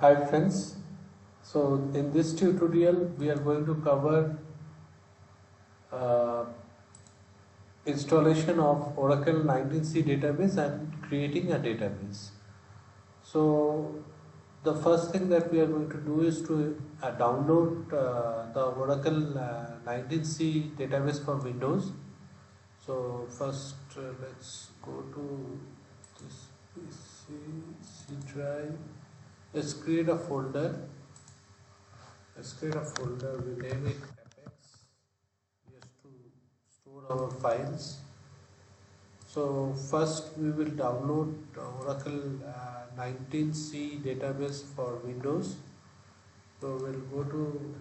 Hi friends, so in this tutorial we are going to cover uh, installation of Oracle19c database and creating a database. So the first thing that we are going to do is to download the Oracle19c database for Windows. So first let's go to this PC, C drive. Let's create a folder. We name it Apex just to store our files. So first we will download Oracle 19c database for Windows. So we'll go to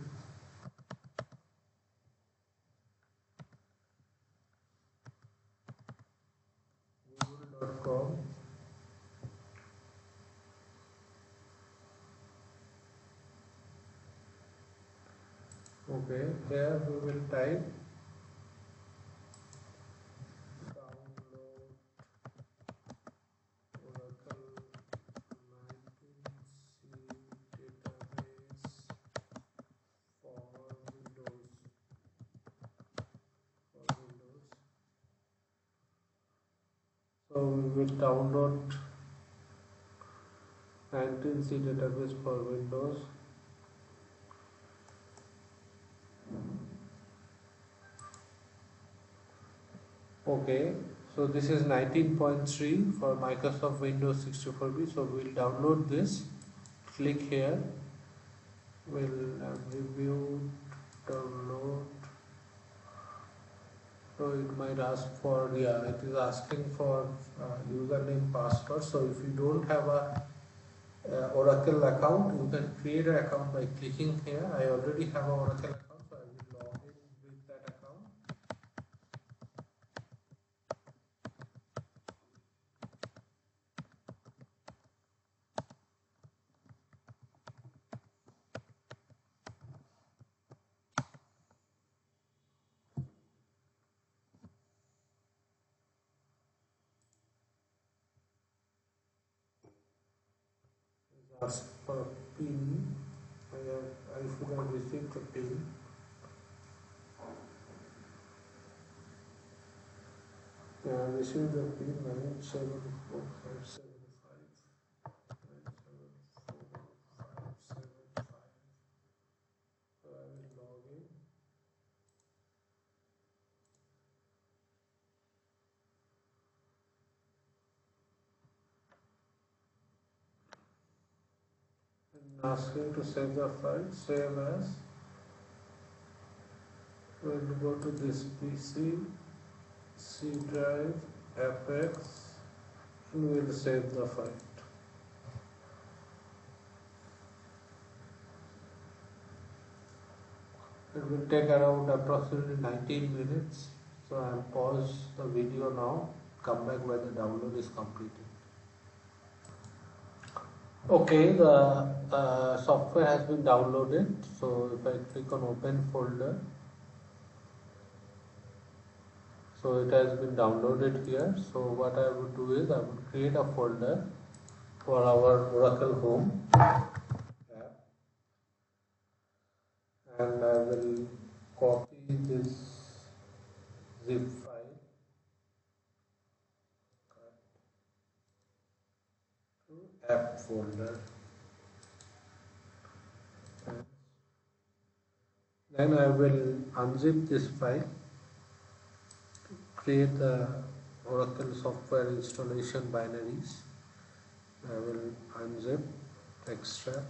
google.com. Okay, here we will type download Oracle 19c database for Windows. So we will download 19c database for Windows. Okay, so this is 19.3 for Microsoft Windows 64B. So we'll download this. Click here. We'll review, download. So it might ask for, yeah, it is asking for username, password. So if you don't have a Oracle account, you can create an account by clicking here. I already have an Oracle account, so I will log in with that account. Ask for PIN. I should have received the PIN. Yeah, I received the PIN 9745759745755. So I will log in. And asking to save the file, save as. We'll go to this PC, C drive, Apex, and we'll save the file. It will take around approximately 19 minutes. So I'll pause the video now, come back when the download is completed. Okay, the software has been downloaded. So if I click on open folder, so it has been downloaded here. So what I would do is I would create a folder for our Oracle Home app, and I will copy this zip file to app folder. And then I will unzip this file, create the Oracle software installation binaries. I will unzip, extract.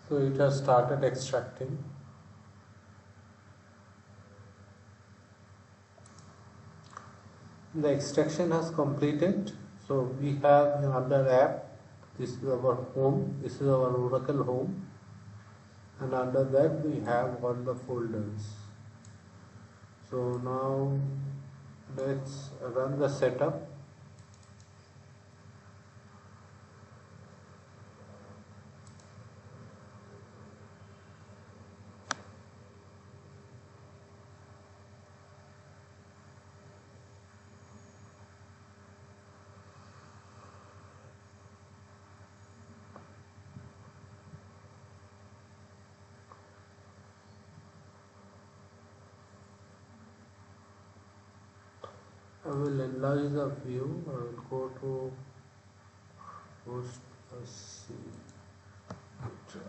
So it has started extracting. The extraction has completed. So we have under app, this is our home, this is our Oracle home, and under that we have all the folders. So now let's run the setup. I will enlarge the view. I will go to host. Let's see. Try.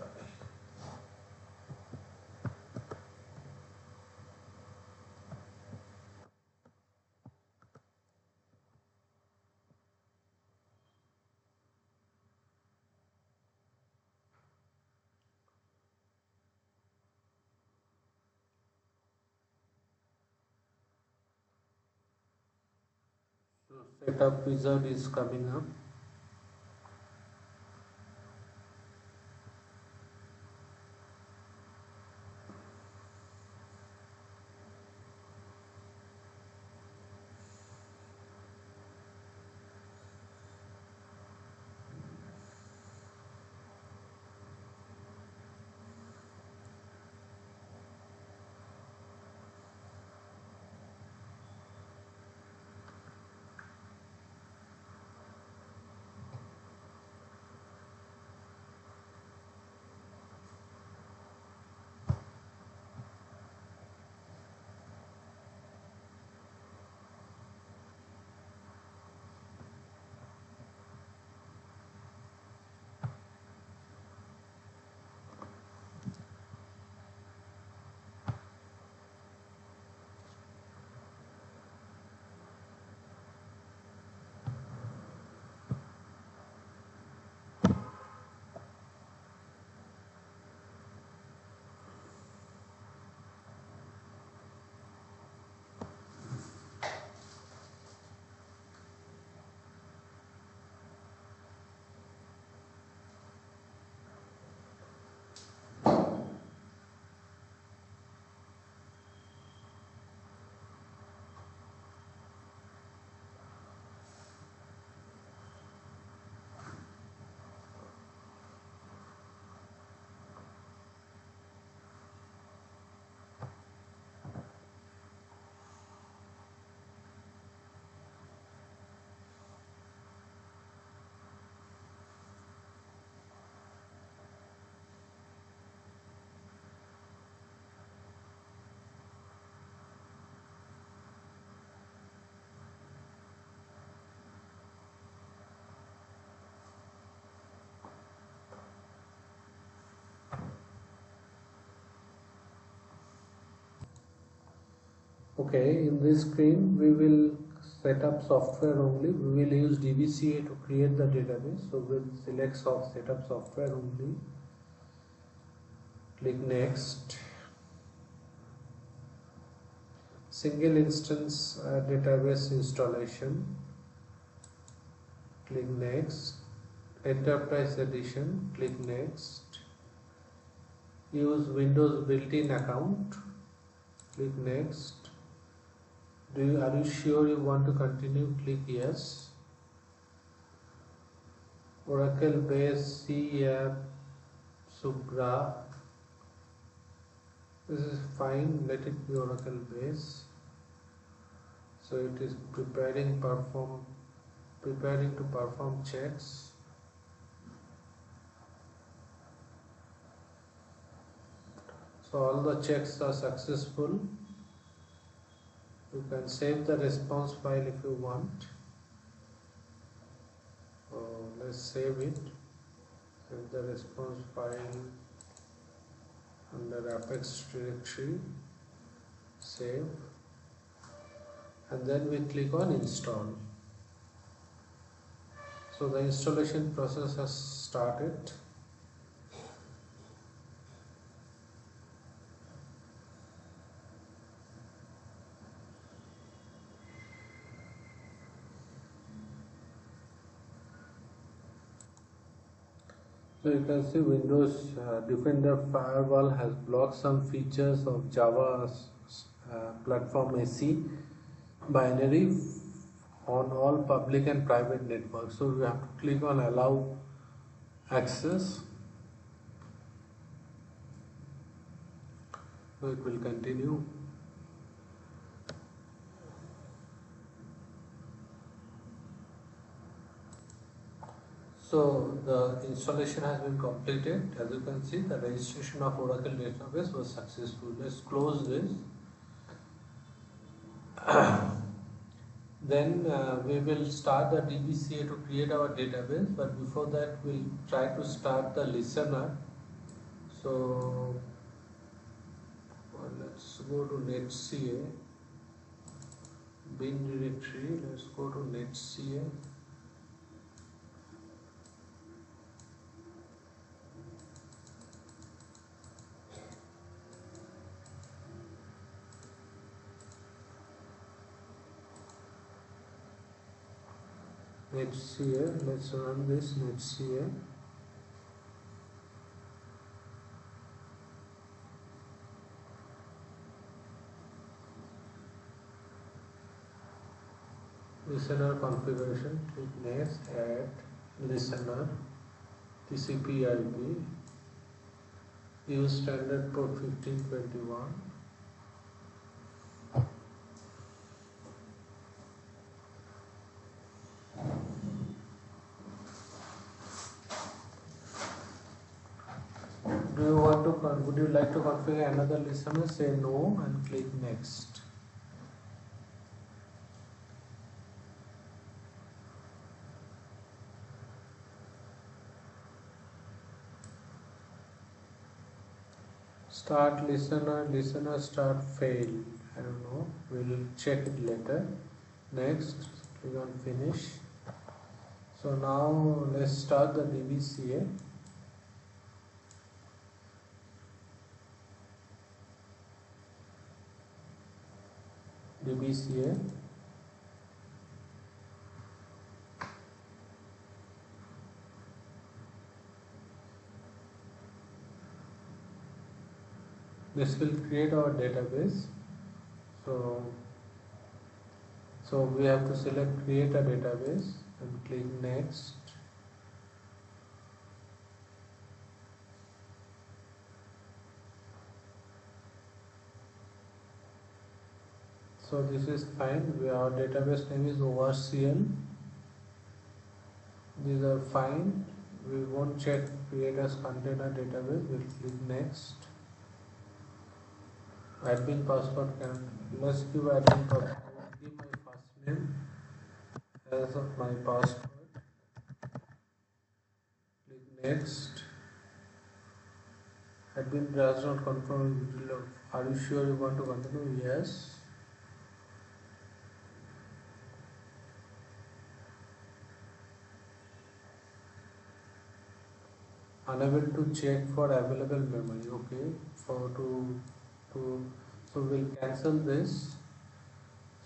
So setup wizard is coming up. Okay, in this screen we will set up software only. We will use DBCA to create the database. So we'll select setup software only. Click next. Single instance database installation. Click next. Enterprise edition. Click next. Use Windows built-in account. Click next. Are you sure you want to continue? Click yes. Oracle base C app Subra. This is fine. Let it be Oracle base. So it is preparing to perform checks. So all the checks are successful. You can save the response file if you want. So let's save it. Save the response file under Apex directory. Save. And then we click on install. So the installation process has started. So you can see Windows Defender Firewall has blocked some features of Java platform AC binary on all public and private networks. So we have to click on allow access. So it will continue. So the installation has been completed. As you can see, the registration of Oracle database was successful. Let's close this. Then we will start the DBCA to create our database, but before that we'll try to start the listener. So let's go to netca, bin directory, let's go to netca. netca, let's run this netca. Listener configuration, click next, add listener, TCP IP, use standard port 1521. Would you like to configure another listener? Say no and click next. Start listener start fail. I don't know. We'll check it later. Next, click on finish. So now let's start the DBCA. DBCA. This will create our database. So we have to select create a database and click next. So this is fine. Our database name is ORCL. These are fine. We won't check create as container database. We'll click next. Admin password let's give admin password. Give my first name as of my password. Click next. Admin does not confirm. Are you sure you want to continue? Yes. Unable to check for available memory. Okay. So we'll cancel this.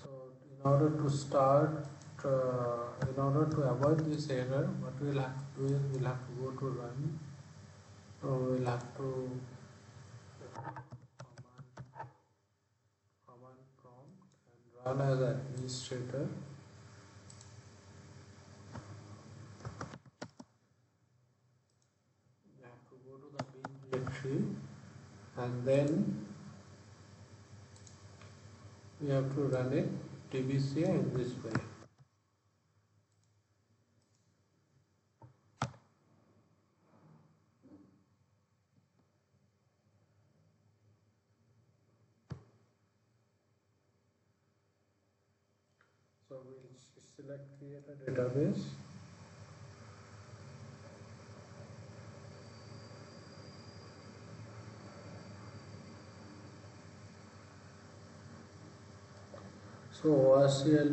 So in order to start, in order to avoid this error, what we'll have to do is we'll have to go to run. So we'll have to command prompt and run as administrator. We have to go to the bin directory and then we have to run it DBCA in this way. So we'll select create a database. So ORCL,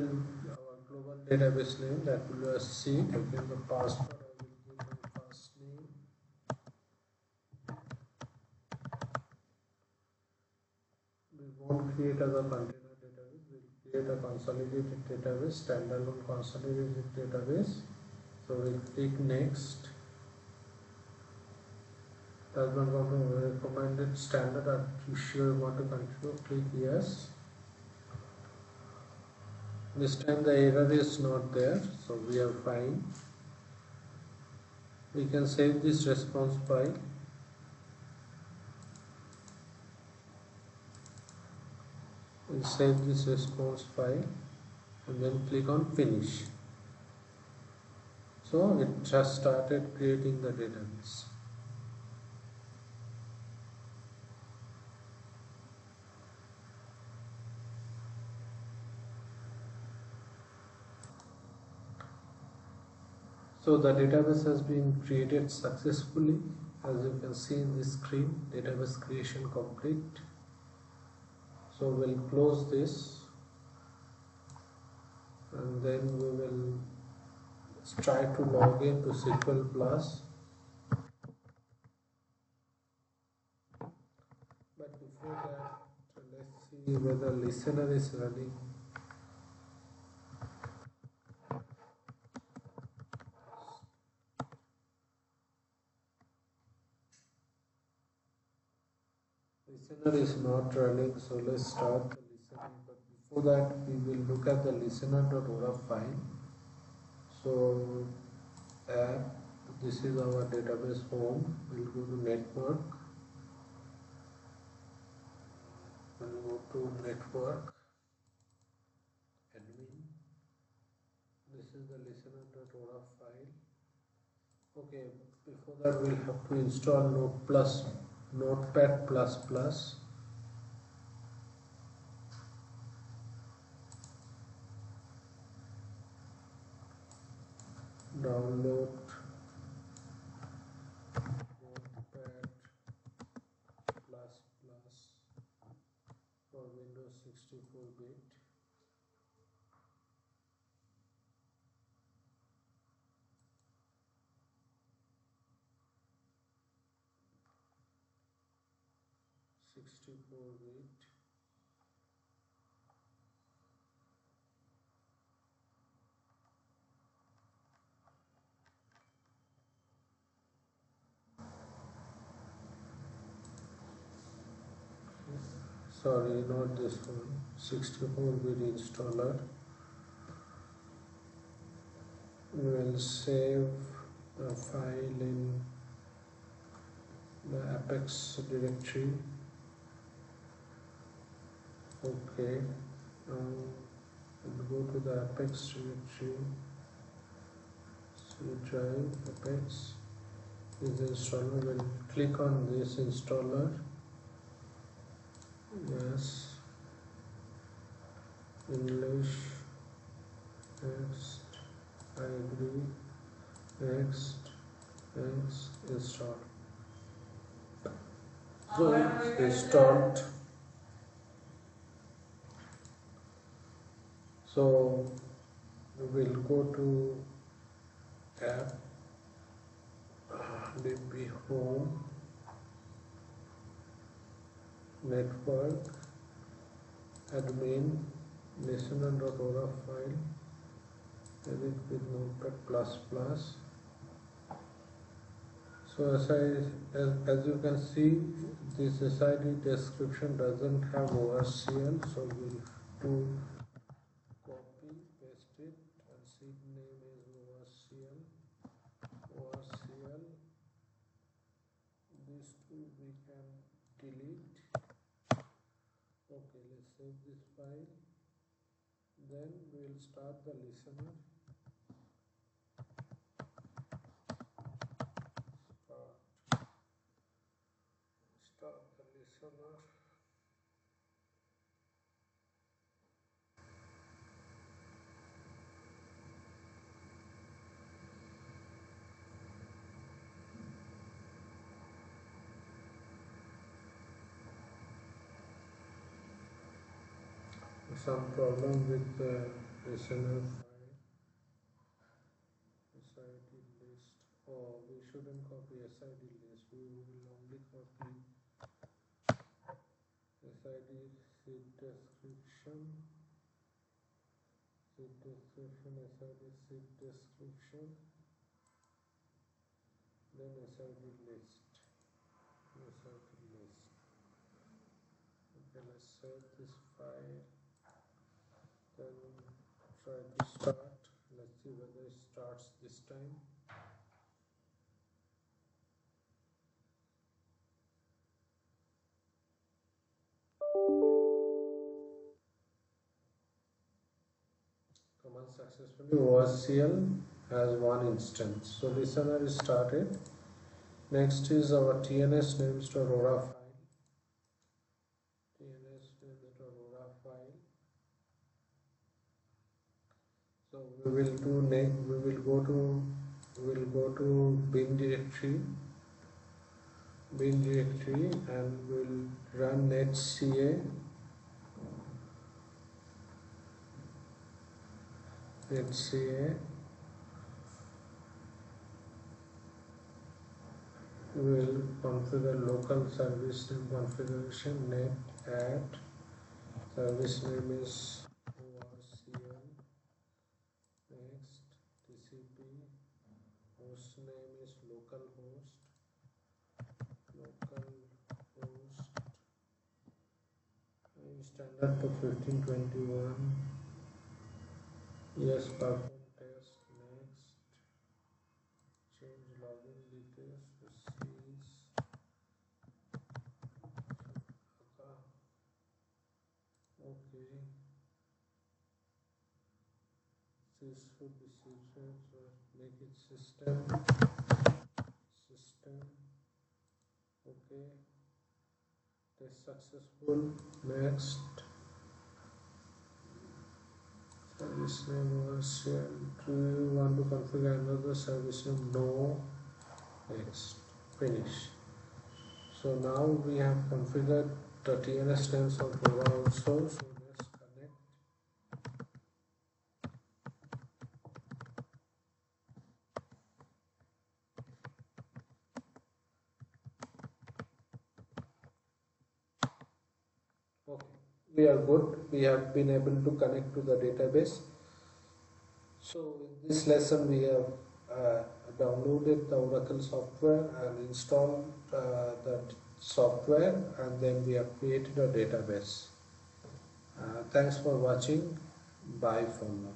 our global database name, that will be a C. Again, the password, I will give my first name. We won't create as a container database. We'll create a consolidated database, standalone consolidated database. So we'll click next. Does not want to recommended standard. Are you sure you want to continue? Click yes. This time the error is not there, so we are fine. We can save this response file. We'll save this response file and then click on finish. So it just started creating the database. So the database has been created successfully. As you can see in this screen, database creation complete. So we'll close this and then we will try to log in to SQL Plus. But before that, let's see whether listener is running. Listener is not running, so let's start the listening. But before that, we will look at the listener.ora file. So, this is our database home. We'll go to network. We'll go to network admin. This is the listener.ora file. Okay, before that we'll have to install Notepad++. Download Notepad++ for Windows 64-bit. Sorry, not this one. 64-bit installer. We will save the file in the Apex directory. Okay. We'll go to the Apex directory. C drive Apex. This installer. We'll click on this installer. Yes. English. Next. I agree. Next. Next. Install. So it's installed. So we will go to app, db home, network, admin, listener.ora file, edit with Notepad++. So as you can see, this SID description doesn't have ORCL, so we'll do copy, paste it, and seed name is ORCL. These two we can delete. Okay, let's save this file. Then we'll start the listener. Start the listener. Some problem with the listener file. SID list. Oh, we shouldn't copy SID list. We will only copy SID seed description. SID description, then SID list. insert list. Okay, let's save this file, then try to start. Let's see whether it starts this time. Command successfully. OSCL has one instance. So listener is started. Next is our tns_names.aura file. tns_names.aura file. So we will go to bin directory, and we'll run netca. We will configure local service name configuration. Net add service name is ORCL. Next, TCP. Host name is localhost. Standard to 1521. Yes, perform test. Next, change login details to sys. Okay. This should be system, so make it system. Okay. Test successful. Next. Service name was shared. Do you want to configure another service name? No. Next. Finish. So now we have configured the TNS names of Aura also. So let's connect. Okay, we are good. We have been able to connect to the database. So in this lesson we have downloaded the Oracle software and installed that software, and then we have created a database. Thanks for watching. Bye for now.